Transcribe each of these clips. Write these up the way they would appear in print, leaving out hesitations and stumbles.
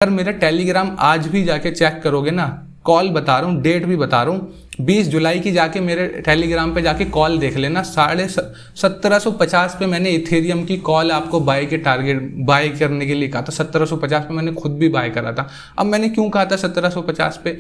अगर मेरा टेलीग्राम आज भी जाके चेक करोगे ना, कॉल बता रहा हूँ, डेट भी बता रहा हूँ, 20 जुलाई की जाके मेरे टेलीग्राम पे जाके कॉल देख लेना। 1750 पे मैंने इथेरियम की कॉल आपको बाय करने के लिए कहा था। 1750 पे मैंने खुद भी बाय करा था। अब मैंने क्यों कहा था 1750 पे?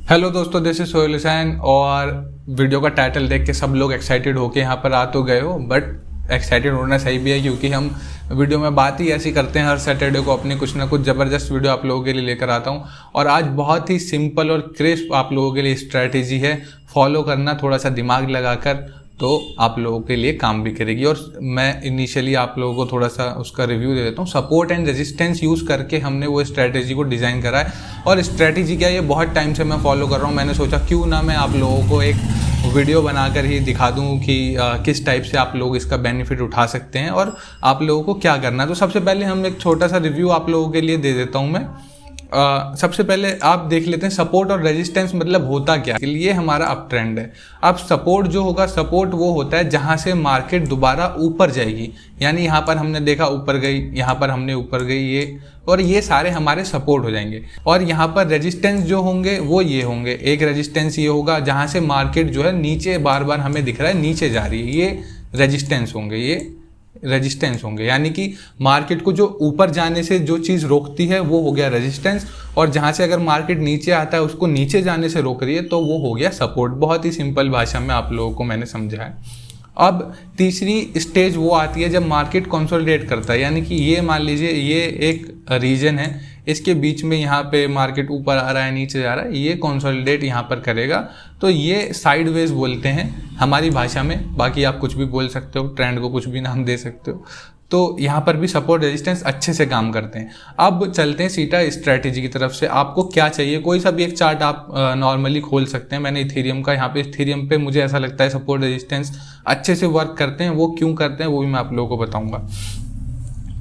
हेलो दोस्तों, दिस इज सोहेल हुसैन। और वीडियो का टाइटल देख के सब लोग एक्साइटेड होके यहाँ पर आ तो गए हो, बट एक्साइटेड होना सही भी है क्योंकि हम वीडियो में बात ही ऐसी करते हैं। हर सैटरडे को अपनी कुछ ना कुछ ज़बरदस्त वीडियो आप लोगों के लिए लेकर आता हूँ। और आज बहुत ही सिंपल और क्रिस्प आप लोगों के लिए स्ट्रैटेजी है, फॉलो करना थोड़ा सा दिमाग लगाकर, तो आप लोगों के लिए काम भी करेगी। और मैं इनिशियली आप लोगों को थोड़ा सा उसका रिव्यू दे देता हूँ। सपोर्ट एंड रेजिस्टेंस यूज़ करके हमने वो स्ट्रैटेजी को डिज़ाइन करा है। और स्ट्रैटेजी क्या है, ये बहुत टाइम से मैं फॉलो कर रहा हूँ। मैंने सोचा क्यों ना मैं आप लोगों को एक वीडियो बनाकर ही दिखा दूँ कि किस टाइप से आप लोग इसका बेनिफिट उठा सकते हैं और आप लोगों को क्या करना है। तो सबसे पहले हम एक छोटा सा रिव्यू आप लोगों के लिए दे देता हूँ मैं। सबसे पहले आप देख लेते हैं सपोर्ट और रेजिस्टेंस मतलब होता क्या है। ये हमारा अप ट्रेंड है। अब सपोर्ट जो होगा, सपोर्ट वो होता है जहां से मार्केट दोबारा ऊपर जाएगी। यानी यहाँ पर हमने देखा ऊपर गई, यहाँ पर हमने ऊपर गई, ये सारे हमारे सपोर्ट हो जाएंगे। और यहाँ पर रेजिस्टेंस जो होंगे वो ये होंगे। एक रेजिस्टेंस ये होगा जहां से मार्केट जो है नीचे बार बार हमें दिख रहा है नीचे जा रही है, ये रेजिस्टेंस होंगे। यानी कि मार्केट को जो ऊपर जाने से जो चीज़ रोकती है वो हो गया रेजिस्टेंस, और जहां से अगर मार्केट नीचे आता है उसको नीचे जाने से रोक रही है तो वो हो गया सपोर्ट। बहुत ही सिंपल भाषा में आप लोगों को मैंने समझा है। अब तीसरी स्टेज वो आती है जब मार्केट कंसोलिडेट करता है। यानी कि ये मान लीजिए ये एक रीजन है, इसके बीच में यहाँ पे मार्केट ऊपर आ रहा है नीचे जा रहा है, ये कंसोलिडेट यहाँ पर करेगा तो ये साइडवेज बोलते हैं हमारी भाषा में। बाकी आप कुछ भी बोल सकते हो, ट्रेंड को कुछ भी नाम दे सकते हो। तो यहाँ पर भी सपोर्ट रेजिस्टेंस अच्छे से काम करते हैं। अब चलते हैं सीधा स्ट्रैटेजी की तरफ से। आपको क्या चाहिए, कोई सा भी एक चार्ट आप नॉर्मली खोल सकते हैं। मैंने इथेरियम का, यहाँ पे इथेरियम पे मुझे ऐसा लगता है सपोर्ट रेजिस्टेंस अच्छे से वर्क करते हैं। वो क्यों करते हैं वो भी मैं आप लोगों को बताऊंगा।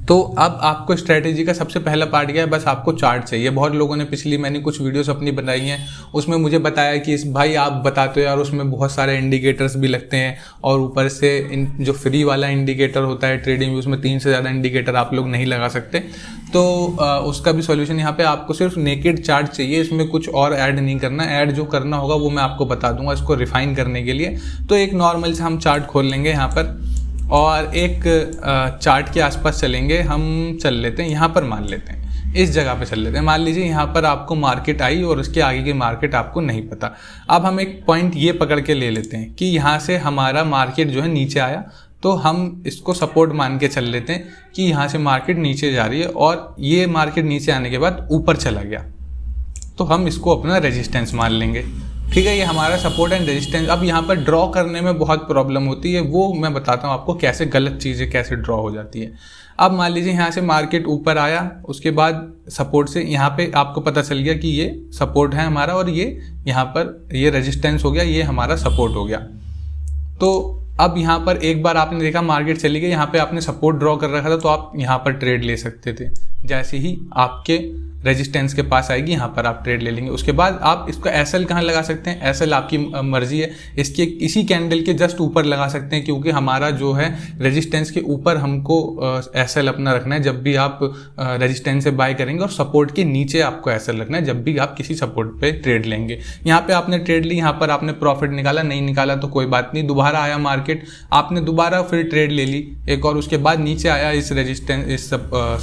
तो अब आपको स्ट्रैटेजी का सबसे पहला पार्ट क्या है, बस आपको चार्ट चाहिए। बहुत लोगों ने पिछली मैंने कुछ वीडियोस अपनी बनाई हैं, उसमें मुझे बताया कि इस भाई आप बताते हो यार उसमें बहुत सारे इंडिकेटर्स भी लगते हैं, और ऊपर से जो फ्री वाला इंडिकेटर होता है ट्रेडिंग, उसमें 3 से ज़्यादा इंडिकेटर आप लोग नहीं लगा सकते। तो उसका भी सॉल्यूशन यहाँ पे आपको सिर्फ नेकेड चार्ट चाहिए, इसमें कुछ और ऐड नहीं करना। ऐड जो करना होगा वो मैं आपको बता दूंगा इसको रिफाइन करने के लिए। तो एक नॉर्मल से हम चार्ट खोल लेंगे यहाँ पर, और एक चार्ट के आसपास चलेंगे। हम चल लेते हैं यहाँ पर, मान लेते हैं इस जगह पे चल लेते हैं। मान लीजिए यहाँ पर आपको मार्केट आई और उसके आगे की मार्केट आपको नहीं पता। अब हम एक पॉइंट ये पकड़ के ले लेते हैं कि यहाँ से हमारा मार्केट जो है नीचे आया, तो हम इसको सपोर्ट मान के चल लेते हैं कि यहाँ से मार्केट नीचे जा रही है और ये मार्केट नीचे आने के बाद ऊपर चला गया, तो हम इसको अपना रेजिस्टेंस मान लेंगे। ठीक है, ये हमारा सपोर्ट एंड रेजिस्टेंस। अब यहाँ पर ड्रॉ करने में बहुत प्रॉब्लम होती है, वो मैं बताता हूँ आपको कैसे गलत चीज़ें कैसे ड्रॉ हो जाती है। अब मान लीजिए यहाँ से मार्केट ऊपर आया, उसके बाद सपोर्ट से यहाँ पे आपको पता चल गया कि ये सपोर्ट है हमारा और ये यहाँ पर ये रेजिस्टेंस हो गया, ये हमारा सपोर्ट हो गया। तो अब यहाँ पर एक बार आपने देखा मार्केट चली गई, यहाँ पे आपने सपोर्ट ड्रॉ कर रखा था तो आप यहाँ पर ट्रेड ले सकते थे। जैसे ही आपके रेजिस्टेंस के पास आएगी यहाँ पर आप ट्रेड ले लेंगे। उसके बाद आप इसको एसएल कहाँ लगा सकते हैं, एसएल आपकी मर्जी है, इसके इसी कैंडल के जस्ट ऊपर लगा सकते हैं, क्योंकि हमारा जो है रेजिस्टेंस के ऊपर हमको एसएल अपना रखना है जब भी आप रेजिस्टेंस से बाय करेंगे, और सपोर्ट के नीचे आपको एसएल रखना है जब भी आप किसी सपोर्ट पे ट्रेड लेंगे। यहाँ पे आपने ट्रेड ली, यहाँ पर आपने प्रॉफिट निकाला, नहीं निकाला तो कोई बात नहीं, दोबारा आया मार्केट, आपने दोबारा फिर ट्रेड ले ली एक, और उसके बाद नीचे आया इस रेजिस्टेंस इस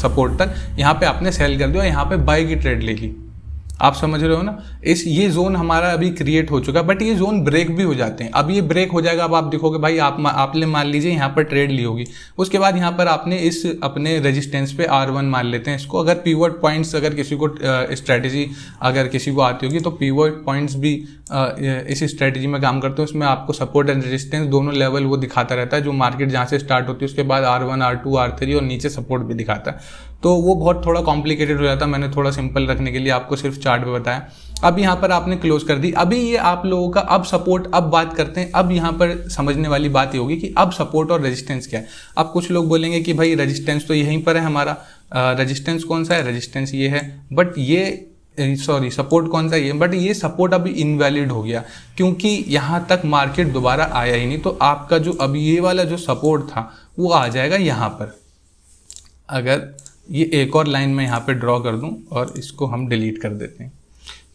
सपोर्ट तक, यहाँ पे आपने सेल कर दिया, यहाँ पे बाय की ट्रेड ले ली। आप समझ रहे हो ना, ये जोन हमारा अभी क्रिएट हो चुका है, बट ये जोन ब्रेक भी हो जाते हैं। अब ये ब्रेक हो जाएगा, अब आप देखोगे भाई आपने मान लीजिए यहाँ पर ट्रेड ली होगी, उसके बाद यहाँ पर आपने इस अपने रेजिस्टेंस पे R1 मान लेते हैं इसको। अगर पीवट पॉइंट्स अगर किसी को स्ट्रैटेजी अगर किसी को आती होगी तो पीवट पॉइंट्स भी इस स्ट्रैटेजी में काम करते हैं। उसमें आपको सपोर्ट एंड रेजिस्टेंस दोनों लेवल वो दिखाता रहता है, जो मार्केट जहाँ से स्टार्ट होती है उसके बाद R1 R2 R3 और नीचे सपोर्ट भी दिखाता है। तो वो बहुत थोड़ा कॉम्प्लिकेटेड हो जाता है, मैंने थोड़ा सिंपल रखने के लिए आपको सिर्फ चार्ट पे बताया। अब यहाँ पर आपने क्लोज कर दी, अभी ये आप लोगों का अब सपोर्ट, अब बात करते हैं। अब यहाँ पर समझने वाली बात ये होगी कि अब सपोर्ट और रेजिस्टेंस क्या है। अब कुछ लोग बोलेंगे कि भाई रेजिस्टेंस तो यहीं पर है हमारा, रेजिस्टेंस कौन सा है, रेजिस्टेंस ये है, बट ये सपोर्ट कौन सा, ये बट ये सपोर्ट अभी इनवैलिड हो गया क्योंकि यहाँ तक मार्केट दोबारा आया ही नहीं। तो आपका जो अभी ये वाला जो सपोर्ट था वो आ जाएगा यहाँ पर। अगर ये एक और लाइन मैं यहाँ पे ड्रॉ कर दूँ और इसको हम डिलीट कर देते हैं,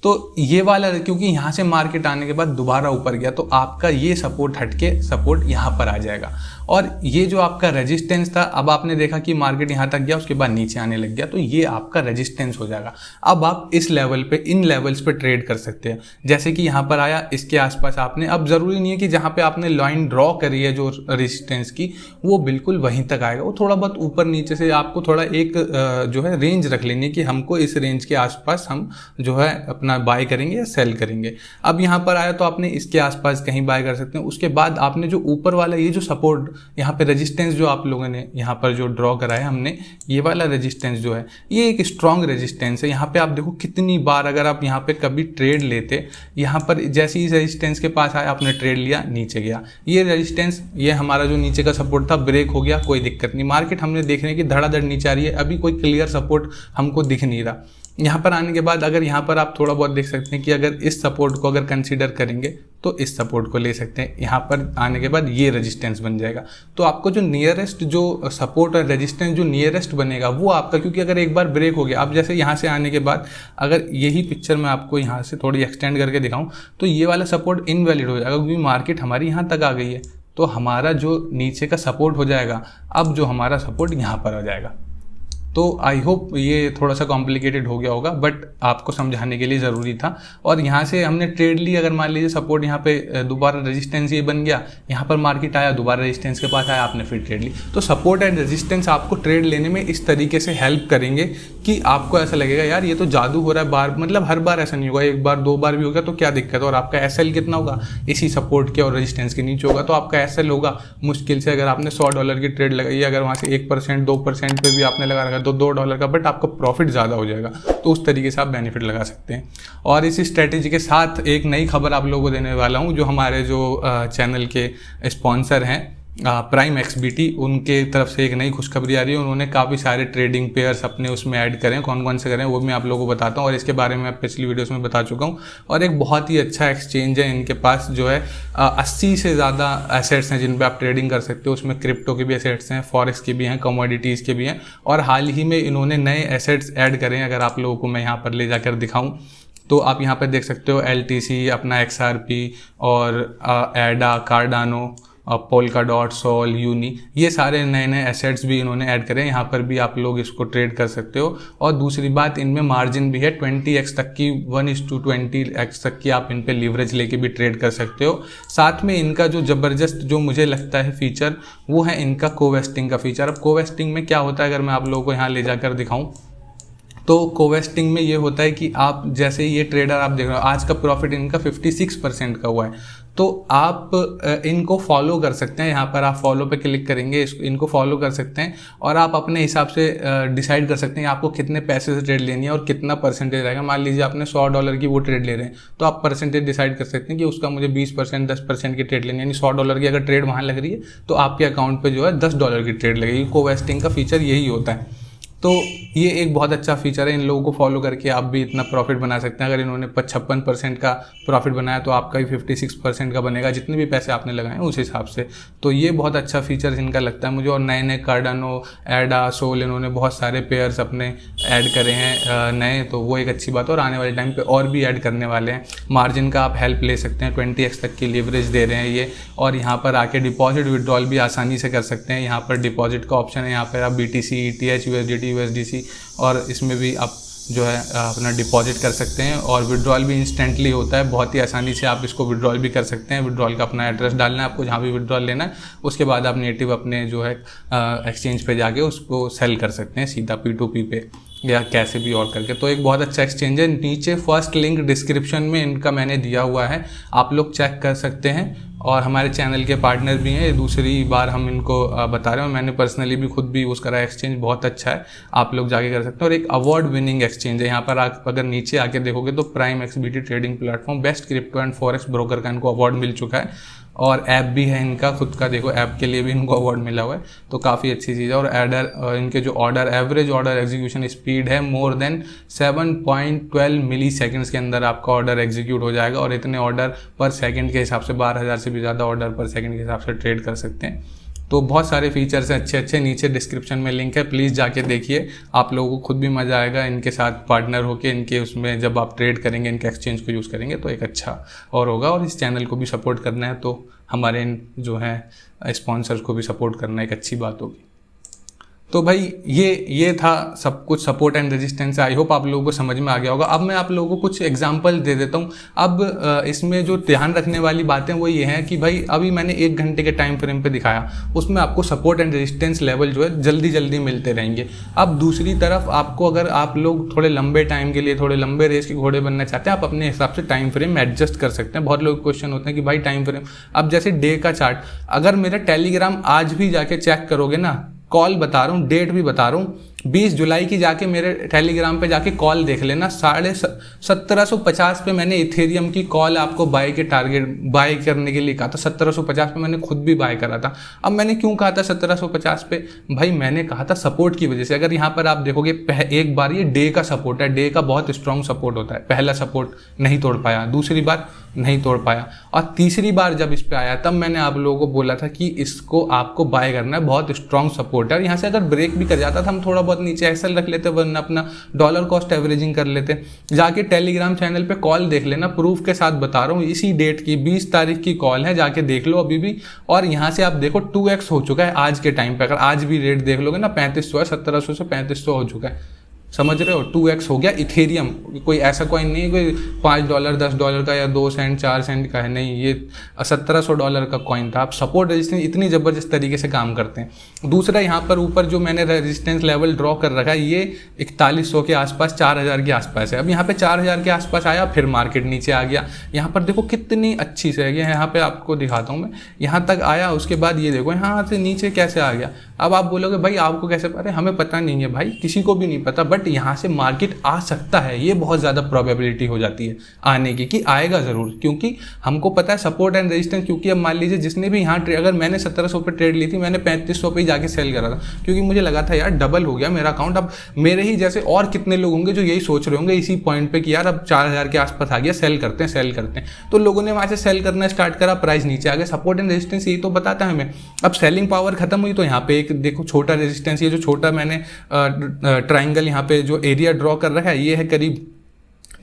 तो ये वाला, क्योंकि यहाँ से मार्केट आने के बाद दोबारा ऊपर गया तो आपका ये सपोर्ट हटके सपोर्ट यहाँ पर आ जाएगा। और ये जो आपका रेजिस्टेंस था, अब आपने देखा कि मार्केट यहाँ तक गया, उसके बाद नीचे आने लग गया, तो ये आपका रेजिस्टेंस हो जाएगा। अब आप इस लेवल पे, इन लेवल्स पे ट्रेड कर सकते हैं। जैसे कि यहाँ पर आया, इसके आसपास आपने, अब ज़रूरी नहीं है कि जहाँ पे आपने लाइन ड्रॉ करी है जो रेजिस्टेंस की, वो बिल्कुल वहीं तक आएगा। वो थोड़ा बहुत ऊपर नीचे से आपको थोड़ा एक जो है रेंज रख लेनी है कि हमको इस रेंज के आसपास हम जो है अपना बाय करेंगे या सेल करेंगे। अब यहाँ पर आया तो आपने इसके आसपास कहीं बाय कर सकते हैं। उसके बाद आपने जो ऊपर वाला ये जो सपोर्ट, यहाँ पे रेजिस्टेंस जो आप लोगों ने यहाँ पर जो ड्रॉ करा है हमने, ये वाला रेजिस्टेंस जो है ये एक स्ट्रॉन्ग रेजिस्टेंस है। यहाँ पे आप देखो कितनी बार अगर आप यहाँ पे कभी ट्रेड लेते, यहाँ पर जैसे ही रेजिस्टेंस के पास आया आपने ट्रेड लिया, नीचे गया, ये रेजिस्टेंस, ये हमारा जो नीचे का सपोर्ट था ब्रेक हो गया, कोई दिक्कत नहीं। मार्केट हमने देख रहे हैं कि धड़ाधड़ नीचे आ रही है, अभी कोई क्लियर सपोर्ट हमको दिख नहीं रहा। यहाँ पर आने के बाद अगर यहाँ पर आप थोड़ा बहुत देख सकते हैं कि अगर इस सपोर्ट को अगर कंसीडर करेंगे तो इस सपोर्ट को ले सकते हैं। यहाँ पर आने के बाद ये रेजिस्टेंस बन जाएगा। तो आपको जो नियरेस्ट जो सपोर्ट और रेजिस्टेंस जो नियरेस्ट बनेगा वो आपका, क्योंकि अगर एक बार ब्रेक हो गया, अब जैसे यहाँ से आने के बाद अगर यही पिक्चर मैं आपको यहाँ से थोड़ी एक्सटेंड करके दिखाऊँ तो ये वाला सपोर्ट इनवैलिड हो जाएगा, क्योंकि मार्केट हमारी यहाँ तक आ गई है। तो हमारा जो नीचे का सपोर्ट हो जाएगा, अब जो हमारा सपोर्ट यहाँ पर हो जाएगा। तो आई होप ये थोड़ा सा कॉम्प्लिकेटेड हो गया होगा, बट आपको समझाने के लिए ज़रूरी था। और यहाँ से हमने ट्रेड ली, अगर मान लीजिए सपोर्ट यहाँ पे दोबारा रेजिस्टेंस ये बन गया, यहाँ पर मार्केट आया, दोबारा रेजिस्टेंस के पास आया, आपने फिर ट्रेड ली। तो सपोर्ट एंड रेजिस्टेंस आपको ट्रेड लेने में इस तरीके से हेल्प करेंगे कि आपको ऐसा लगेगा यार ये तो जादू हो रहा है, बार मतलब हर बार ऐसा नहीं होगा, एक बार दो बार भी होगा तो क्या दिक्कत है। और आपका एसएल कितना होगा, इसी सपोर्ट के और रेजिस्टेंस के नीचे होगा, तो आपका एसएल होगा मुश्किल से, अगर आपने $100 की ट्रेड लगाई, अगर वहाँ से 1% 2% पे भी आपने लगा रखा तो $2 का, बट आपका प्रॉफिट ज़्यादा हो जाएगा। तो उस तरीके से आप बेनिफिट लगा सकते हैं। और इसी स्ट्रेटेजी के साथ एक नई खबर आप लोगों को देने वाला हूँ, जो हमारे जो चैनल के स्पॉन्सर हैं प्राइम एक्सबीटी, उनके तरफ से एक नई खुशखबरी आ रही है। उन्होंने काफ़ी सारे ट्रेडिंग पेयर्स अपने उसमें ऐड करें, कौन कौन से करें वो मैं आप लोगों को बताता हूँ, और इसके बारे में मैं पिछली वीडियोस में बता चुका हूँ। और एक बहुत ही अच्छा एक्सचेंज है इनके पास, जो है 80 से ज़्यादा एसेट्स हैं जिन पे आप ट्रेडिंग कर सकते हो। उसमें क्रिप्टो के भी एसेट्स हैं, फॉरेक्स के भी हैं, कमोडिटीज़ के भी हैं, और हाल ही में इन्होंने नए एसेट्स ऐड करे हैं। अगर आप लोगों को मैं यहाँ पर ले जाकर दिखाऊँ तो आप यहाँ पर देख सकते हो LTC, अपना XRP और ADA, Cardano, Polkadot, SOL, Uni, ये सारे नए नए एसेट्स भी इन्होंने ऐड करे हैं। यहाँ पर भी आप लोग इसको ट्रेड कर सकते हो। और दूसरी बात, इनमें मार्जिन भी है 20x तक की, 1:20x तक की आप इन पे लीवरेज लेके भी ट्रेड कर सकते हो। साथ में इनका जो ज़बरदस्त जो मुझे लगता है फीचर, वो है इनका कोवेस्टिंग का फीचर। अब कोवेस्टिंग में क्या होता है, अगर मैं आप लोगों को यहाँ ले जाकर दिखाऊँ तो कोवेस्टिंग में ये होता है कि आप जैसे ये ट्रेडर आप देख रहे हो, आज का प्रॉफिट इनका 56% का हुआ है, तो आप इनको फॉलो कर सकते हैं। यहाँ पर आप फॉलो पे क्लिक करेंगे, इनको फॉलो कर सकते हैं और आप अपने हिसाब से डिसाइड कर सकते हैं आपको कितने पैसे से ट्रेड लेनी है और कितना परसेंटेज रहेगा। मान लीजिए आपने $100 की वो ट्रेड ले रहे हैं, तो आप परसेंटेज डिसाइड कर सकते हैं कि उसका मुझे 20% 10% की ट्रेड लेनी है। यानी $100 की अगर ट्रेड वहाँ लग रही है तो आपके अकाउंट पर जो है $10 की ट्रेड लगेगी। कोवेस्टिंग का फीचर यही होता है। तो ये एक बहुत अच्छा फीचर है, इन लोगों को फॉलो करके आप भी इतना प्रॉफिट बना सकते हैं। अगर इन्होंने 56% का प्रॉफिट बनाया तो आपका भी 56% का बनेगा, जितने भी पैसे आपने लगाए उस हिसाब से। तो ये बहुत अच्छा फीचर इनका लगता है मुझे। और नए नए कार्डानो, एडा, सोल, इन्होंने बहुत सारे पेयर्स अपने ऐड करे हैं नए, तो वो एक अच्छी बात है। और आने वाले टाइम पे और भी ऐड करने वाले हैं। मार्जिन का आप हेल्प ले सकते हैं, 20x तक की लीवरेज दे रहे हैं ये। और यहाँ पर आके डिपॉजिट विड्रॉल भी आसानी से कर सकते हैं। यहाँ पर डिपॉजिट का ऑप्शन है, यहाँ पर आप BTC, ETH, USDT, USDC, और इसमें भी आप जो है अपना डिपॉजिट कर सकते हैं। और विड्रॉल भी इंस्टेंटली होता है, बहुत ही आसानी से आप इसको विड्रॉल भी कर सकते हैं। विड्रॉल का अपना एड्रेस डालना है आपको, जहाँ भी विड्रॉल लेना है, उसके बाद आप नेटिव अपने जो है एक्सचेंज पे जाके उसको सेल कर सकते हैं सीधा P2P पे या कैसे भी और करके। तो एक बहुत अच्छा एक्सचेंज है। नीचे फर्स्ट लिंक डिस्क्रिप्शन में इनका मैंने दिया हुआ है, आप लोग चेक कर सकते हैं। और हमारे चैनल के पार्टनर भी हैं, दूसरी बार हम इनको बता रहे हैं। मैंने पर्सनली भी खुद भी यूज़ करा है, एक्सचेंज बहुत अच्छा है, आप लोग जाके कर सकते हैं। और एक अवार्ड विनिंग एक्सचेंज है। यहाँ पर आप अगर नीचे आके देखोगे तो Prime XBT trading platform best crypto and forex broker का इनको अवार्ड मिल चुका है। और ऐप भी है इनका खुद का, देखो ऐप के लिए भी इनको अवार्ड मिला हुआ है, तो काफ़ी अच्छी चीज़ है। और इनके जो order average order execution speed है मोर देन 7.12 मिली सेकेंड्स के अंदर आपका ऑर्डर एग्जीक्यूट हो जाएगा। और इतने ऑर्डर पर सेकंड के हिसाब से 12,000 से भी ज़्यादा ऑर्डर पर सेकंड के हिसाब से ट्रेड कर सकते हैं। तो बहुत सारे फीचर्स हैं अच्छे अच्छे, नीचे डिस्क्रिप्शन में लिंक है, प्लीज़ जाके देखिए, आप लोगों को खुद भी मज़ा आएगा इनके साथ पार्टनर होके। इनके उसमें जब आप ट्रेड करेंगे, इनके एक्सचेंज को यूज़ करेंगे तो एक अच्छा और होगा। और इस चैनल को भी सपोर्ट करना है तो हमारे जो हैं स्पॉन्सर्स को भी सपोर्ट करना एक अच्छी बात होगी। तो भाई ये था सब कुछ support and resistance. I hope आप लोगों को समझ में आ गया होगा। अब मैं आप लोगों को कुछ एग्जांपल दे देता हूँ। अब इसमें जो ध्यान रखने वाली बातें वो ये हैं कि भाई अभी मैंने 1 घंटे के टाइम फ्रेम पे दिखाया, उसमें आपको सपोर्ट एंड रेजिस्टेंस लेवल जो है जल्दी जल्दी मिलते रहेंगे। अब दूसरी तरफ आपको, अगर आप लोग थोड़े लंबे टाइम के लिए, थोड़े लंबे रेस के घोड़े बनना चाहते हैं, आप अपने हिसाब से टाइम फ्रेम एडजस्ट कर सकते हैं। बहुत लोग क्वेश्चन होते हैं कि भाई टाइम फ्रेम, अब जैसे डे का चार्ट, अगर मेरा टेलीग्राम आज भी जाके चेक करोगे ना, कॉल बता रहा हूँ, डेट भी बता रहा हूँ, 20 जुलाई की जाके मेरे टेलीग्राम पे जाके कॉल देख लेना। 1750 पे मैंने इथेरियम की कॉल आपको बाय करने के लिए कहा था। 1750 पे मैंने खुद भी बाय करा था। अब मैंने क्यों कहा था 1750 पे? भाई मैंने कहा था सपोर्ट की वजह से। अगर यहाँ पर आप देखोगे, एक बार ये डे का सपोर्ट है, डे का बहुत स्ट्रॉन्ग सपोर्ट होता है। पहला सपोर्ट नहीं तोड़ पाया, दूसरी बार नहीं तोड़ पाया, और तीसरी बार जब इस पे आया तब मैंने आप लोगों को बोला था कि इसको आपको बाय करना है, बहुत स्ट्रॉन्ग सपोर्ट है। और यहाँ से अगर ब्रेक भी कर जाता था, हम थोड़ा बहुत नीचे एसएल रख लेते, वरना अपना डॉलर कॉस्ट एवरेजिंग कर लेते। जाके टेलीग्राम चैनल पे कॉल देख लेना, प्रूफ के साथ बता रहा हूँ, इसी डेट की 20 तारीख की कॉल है, जाके देख लो अभी भी। और यहाँ से आप देखो 2x हो चुका है आज के टाइम पे। अगर आज भी रेट देख लोगे ना, 3500 है, 1700 से 3500 हो चुका है, समझ रहे हो? 2x हो गया इथेरियम। कोई ऐसा कॉइन नहीं है कोई $5 $10 का या 2 सेंट 4 सेंट का है, नहीं, ये $1700 का कॉइन था। आप सपोर्ट रेजिस्टेंस इतनी ज़बरदस्त तरीके से काम करते हैं। दूसरा, यहाँ पर ऊपर जो मैंने रेजिस्टेंस लेवल ड्रॉ कर रखा है, ये 4100 के आसपास, 4000 के आसपास है। अब यहाँ पे 4000 के आसपास आया, फिर मार्केट नीचे आ गया। यहाँ पर देखो कितनी अच्छी से है, यहाँ पे आपको दिखाता हूँ मैं, यहाँ तक आया, उसके बाद ये देखो यहाँ से नीचे कैसे आ गया। अब आप बोलोगे भाई आपको कैसे पता है? हमें पता नहीं है भाई, किसी को भी नहीं पता, बट यहाँ से मार्केट आ सकता है, ये बहुत ज़्यादा प्रोबेबिलिटी हो जाती है आने की, कि आएगा ज़रूर, क्योंकि हमको पता है सपोर्ट एंड रेजिस्टेंस। क्योंकि अब मान लीजिए जिसने भी यहाँ अगर मैंने 1700 पे ट्रेड ली थी, मैंने 3500 पे ही जाके सेल करा था, क्योंकि मुझे लगा था यार डबल हो गया मेरा अकाउंट। अब मेरे ही जैसे और कितने लोग होंगे जो यही सोच रहे होंगे इसी पॉइंट पे कि यार अब 4000 के आसपास आ गया, सेल करते हैं। तो लोगों ने वहाँ से सेल करना स्टार्ट करा, प्राइस नीचे आ गया। सपोर्ट एंड रेजिस्टेंस यही तो बताता है हमें। अब सेलिंग पावर खत्म हुई तो यहाँ पे एक देखो छोटा रेजिस्टेंस, ये जो छोटा मैंने ट्राइंगल यहाँ पे जो एरिया ड्रॉ कर रखा है, ये है करीब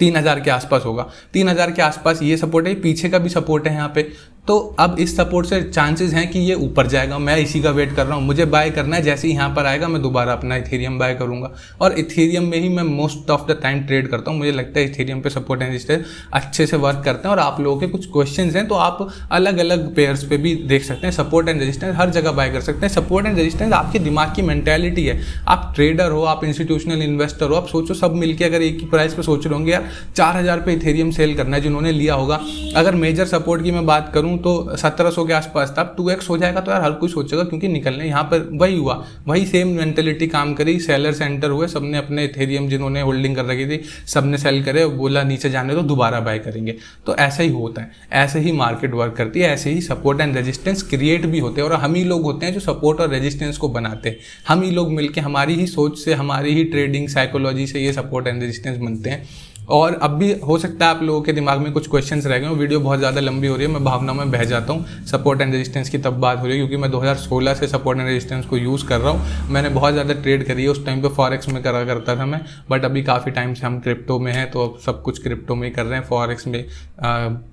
3000 के आसपास होगा। 3000 के आसपास ये सपोर्ट है, पीछे का भी सपोर्ट है यहाँ पे। तो अब इस सपोर्ट से चांसेस हैं कि ये ऊपर जाएगा। मैं इसी का वेट कर रहा हूँ, मुझे बाय करना है। जैसे ही यहाँ पर आएगा मैं दोबारा अपना इथेरियम बाय करूँगा, और इथेरियम में ही मैं most of the time trade करता हूँ। मुझे लगता है इथेरियम पे सपोर्ट एंड रेजिस्टेंस अच्छे से वर्क करते हैं। और आप लोगों के कुछ क्वेश्चंस हैं तो आप अलग अलग पेयर्स पे भी देख सकते हैं। सपोर्ट एंड रेजिस्टेंस हर जगह बाय कर सकते हैं। सपोर्ट एंड रेजिस्टेंस आपके दिमाग की मेंटालिटी है। आप ट्रेडर हो, आप इंस्टीट्यूशनल इन्वेस्टर हो, आप सोचो सब मिलकर अगर एक ही प्राइस पे सोच रहे होंगे यार 4000 पे इथेरियम सेल करना है जिन्होंने लिया होगा। अगर मेजर सपोर्ट की मैं बात करूँ तो 1700 के आसपास था। 2x हो जाएगा तो यार हर कोई सोचेगा, क्योंकि निकलने यहाँ पर वही हुआ, वही सेम मेंटेलिटी काम करी। सेलर सेंटर हुए, सबने अपने इथेरियम जिन्होंने होल्डिंग कर रखी थी सबने सेल करे, बोला नीचे जाने तो दोबारा बाय करेंगे। तो ऐसा ही होता है, ऐसे ही मार्केट वर्क करती है, ऐसे ही सपोर्ट एंड रेजिस्टेंस क्रिएट भी होते हैं। और हम ही लोग होते हैं जो सपोर्ट और रेजिस्टेंस को बनाते हैं। हम ही लोग मिलकर, हमारी ही सोच से, हमारी ही ट्रेडिंग साइकोलॉजी से ये सपोर्ट एंड रेजिस्टेंस बनते हैं। और अब भी हो सकता है आप लोगों के दिमाग में कुछ क्वेश्चंस रह गए। वीडियो बहुत ज़्यादा लंबी हो रही है, मैं भावना में बह जाता हूँ। सपोर्ट एंड रेजिस्टेंस की तब बात हो रही है क्योंकि मैं 2016 से सपोर्ट एंड रेजिस्टेंस को यूज़ कर रहा हूँ। मैंने बहुत ज़्यादा ट्रेड करी है, उस टाइम पे फॉरेक्स में करा करता था मैं, बट अभी काफ़ी टाइम से हम क्रिप्टो में हैं, तो अब सब कुछ क्रिप्टो में ही कर रहे हैं। फॉरेक्स में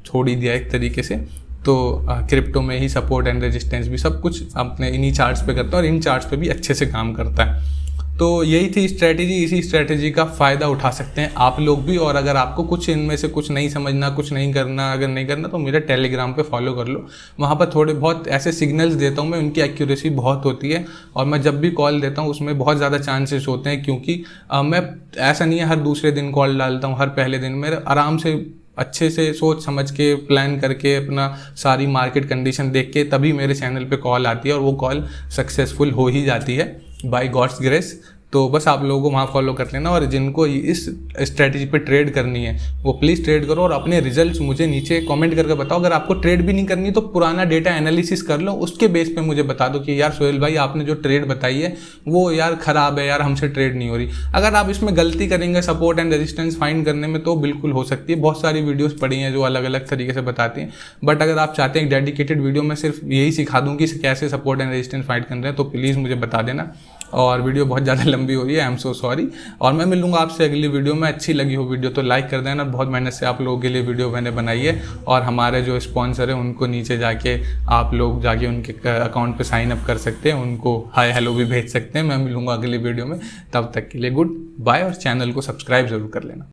छोड़ ही दिया एक तरीके से, तो क्रिप्टो में ही सपोर्ट एंड रेजिस्टेंस भी सब कुछ अपने इन्हीं चार्ट्स पे करता है, और इन चार्ट्स पे भी अच्छे से काम करता है। तो यही थी स्ट्रैटेजी। इसी स्ट्रैटेजी का फ़ायदा उठा सकते हैं आप लोग भी। और अगर आपको कुछ इनमें से कुछ नहीं समझना, कुछ नहीं करना, अगर नहीं करना तो मेरा टेलीग्राम पे फॉलो कर लो। वहाँ पर थोड़े बहुत ऐसे सिग्नल्स देता हूँ मैं, उनकी एक्यूरेसी बहुत होती है। और मैं जब भी कॉल देता हूँ उसमें बहुत ज़्यादा चांसेस होते हैं, क्योंकि मैं ऐसा नहीं है हर दूसरे दिन कॉल डालता हूँ, हर पहले दिन। मेरे आराम से अच्छे से सोच समझ के प्लान करके अपना सारी मार्केट कंडीशन देख के तभी मेरे चैनल पे कॉल आती है, और वो कॉल सक्सेसफुल हो ही जाती है बाय गॉड्स ग्रेस। तो बस आप लोगों को वहाँ फॉलो कर लेना, और जिनको इस स्ट्रेटजी पे ट्रेड करनी है वो प्लीज़ ट्रेड करो और अपने रिजल्ट्स मुझे नीचे कमेंट करके बताओ। अगर आपको ट्रेड भी नहीं करनी तो पुराना डेटा एनालिसिस कर लो, उसके बेस पे मुझे बता दो कि यार सोहेल भाई आपने जो ट्रेड बताई है वो यार ख़राब है, यार हमसे ट्रेड नहीं हो रही। अगर आप इसमें गलती करेंगे सपोर्ट एंड रेजिस्टेंस फाइंड करने में तो बिल्कुल हो सकती है, बहुत सारी वीडियोस पड़ी हैं जो अलग अलग तरीके से बताती हैं। बट अगर आप चाहते हैं डेडिकेटेड वीडियो में सिर्फ यही सिखा दूँ कि कैसे सपोर्ट एंड रेजिस्टेंस फाइंड कर रहे हैं तो प्लीज़ मुझे बता देना। और वीडियो बहुत ज़्यादा लंबी हो रही है, आई एम सो सॉरी। और मैं मिलूंगा आपसे अगली वीडियो में। अच्छी लगी हो वीडियो तो लाइक कर देना, बहुत मेहनत से आप लोगों के लिए वीडियो मैंने बनाई है। और हमारे जो स्पॉन्सर है उनको नीचे जाके आप लोग जाके उनके अकाउंट पे साइन अप कर सकते हैं, उनको हाय हेलो भी भेज सकते हैं। मैं मिलूंगा अगली वीडियो में, तब तक के लिए गुड बाय, और चैनल को सब्सक्राइब जरूर कर लेना।